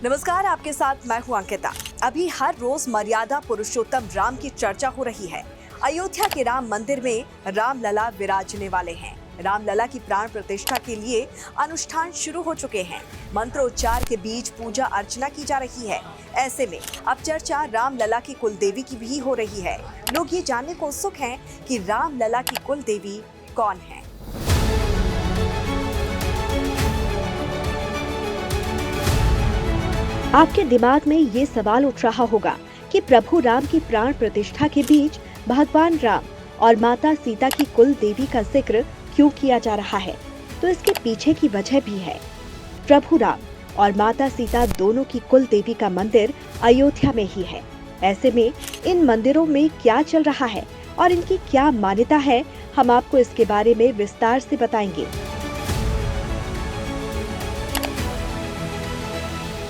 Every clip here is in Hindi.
नमस्कार, आपके साथ मैं हूं अंकिता। अभी हर रोज मर्यादा पुरुषोत्तम राम की चर्चा हो रही है। अयोध्या के राम मंदिर में रामलला विराजने वाले हैं। रामलला की प्राण प्रतिष्ठा के लिए अनुष्ठान शुरू हो चुके हैं। मंत्रोच्चार के बीच पूजा अर्चना की जा रही है। ऐसे में अब चर्चा रामलला की कुलदेवी की भी हो रही है। लोग ये जानने को उत्सुक हैं कि रामलला की कुलदेवी कौन है। आपके दिमाग में ये सवाल उठ रहा होगा कि प्रभु राम की प्राण प्रतिष्ठा के बीच भगवान राम और माता सीता की कुल देवी का जिक्र क्यों किया जा रहा है। तो इसके पीछे की वजह भी है। प्रभु राम और माता सीता दोनों की कुल देवी का मंदिर अयोध्या में ही है। ऐसे में इन मंदिरों में क्या चल रहा है और इनकी क्या मान्यता है, हम आपको इसके बारे में विस्तार से बताएंगे।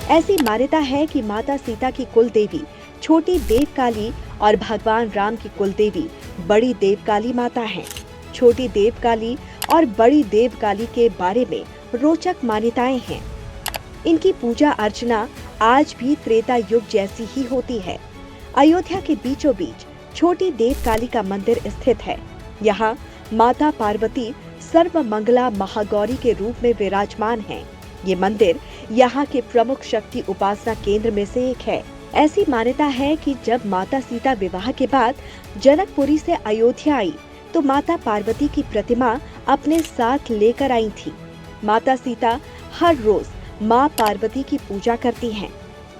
ऐसी मान्यता है कि माता सीता की कुल देवी छोटी देवकाली और भगवान राम की कुल देवी बड़ी देवकाली माता हैं। छोटी देवकाली और बड़ी देवकाली के बारे में रोचक मान्यताएं हैं। इनकी पूजा अर्चना आज भी त्रेता युग जैसी ही होती है। अयोध्या के बीचों बीच छोटी देवकाली का मंदिर स्थित है। यहाँ माता पार्वती सर्वमंगला महागौरी के रूप में विराजमान हैं। ये मंदिर यहाँ के प्रमुख शक्ति उपासना केंद्र में से एक है। ऐसी मान्यता है कि जब माता सीता विवाह के बाद जनकपुरी से अयोध्या आई तो माता पार्वती की प्रतिमा अपने साथ लेकर आई थी। माता सीता हर रोज माँ पार्वती की पूजा करती हैं।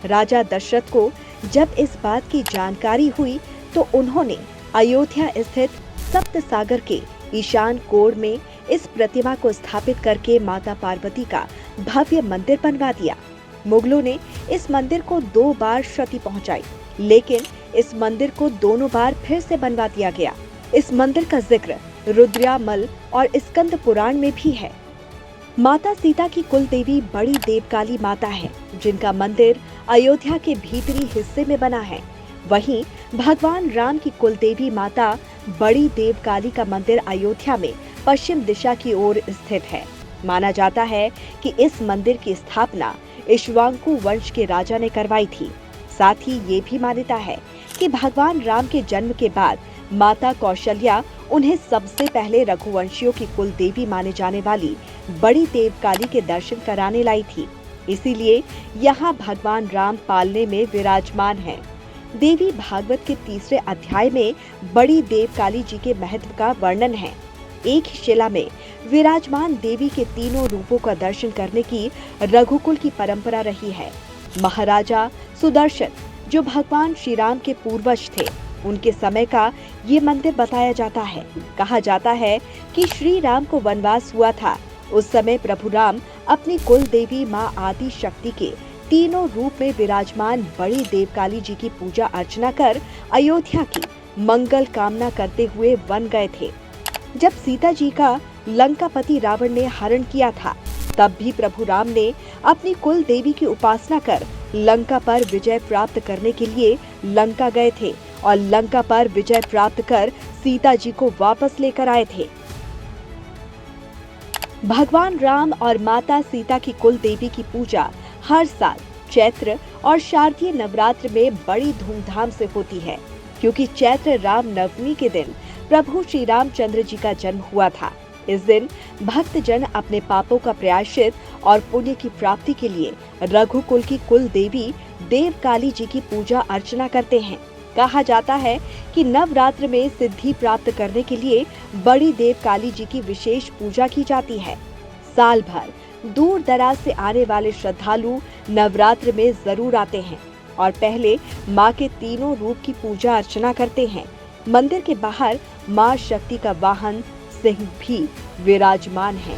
राजा दशरथ को जब इस बात की जानकारी हुई तो उन्होंने अयोध्या स्थित सप्त सागर के ईशान कोण में इस प्रतिमा को स्थापित करके माता पार्वती का भव्य मंदिर बनवा दिया। मुगलों ने इस मंदिर को 2 बार क्षति पहुंचाई, लेकिन इस मंदिर को दोनों बार फिर से बनवा दिया गया। इस मंदिर का जिक्र रुद्रयामल और स्कंद पुराण में भी है। माता सीता की कुल देवी बड़ी देवकाली माता है, जिनका मंदिर अयोध्या के भीतरी हिस्से में बना है। वहीं भगवान राम की कुल देवी माता बड़ी देवकाली का मंदिर अयोध्या में पश्चिम दिशा की ओर स्थित है। माना जाता है कि इस मंदिर की स्थापना इक्ष्वाकु वंश के राजा ने करवाई थी। साथ ही ये भी मान्यता है कि भगवान राम के जन्म के बाद माता कौशल्या उन्हें सबसे पहले रघुवंशियों की कुल देवी माने जाने वाली बड़ी देवकाली के दर्शन कराने लाई थी। इसीलिए यहाँ भगवान राम पालने में विराजमान है। देवी भागवत के 3 अध्याय में बड़ी देवकाली जी के महत्व का वर्णन है। एक ही शिला में विराजमान देवी के तीनों रूपों का दर्शन करने की रघुकुल की परंपरा रही है। महाराजा सुदर्शन, जो भगवान श्री राम के पूर्वज थे, उनके समय का ये मंदिर बताया जाता है। कहा जाता है कि श्री राम को वनवास हुआ था। उस समय प्रभु राम अपनी कुल देवी माँ आदि शक्ति के तीनों रूप में विराजमान बड़ी देवकाली जी की पूजा अर्चना कर अयोध्या की मंगल कामना करते हुए वन गए थे। जब सीता जी का लंकापति रावण ने हरण किया था, तब भी प्रभु राम ने अपनी कुल देवी की उपासना कर लंका पर विजय प्राप्त करने के लिए लंका गए थे और लंका पर विजय प्राप्त कर सीता जी को वापस लेकर आए थे। भगवान राम और माता सीता की कुल देवी की पूजा हर साल चैत्र और शारदीय नवरात्र में बड़ी धूमधाम से होती है, क्योंकि चैत्र राम नवमी के दिन प्रभु श्री रामचंद्र जी का जन्म हुआ था। इस दिन भक्त जन अपने पापों का प्रायश्चित और पुण्य की प्राप्ति के लिए रघुकुल की कुल देवी देवकाली जी की पूजा अर्चना करते हैं। कहा जाता है कि नवरात्र में सिद्धि प्राप्त करने के लिए बड़ी देवकाली जी की विशेष पूजा की जाती है। साल भर दूर दराज से आने वाले श्रद्धालु नवरात्र में जरूर आते हैं और पहले माँ के तीनों रूप की पूजा अर्चना करते हैं। मंदिर के बाहर माँ शक्ति का वाहन सिंह भी विराजमान है।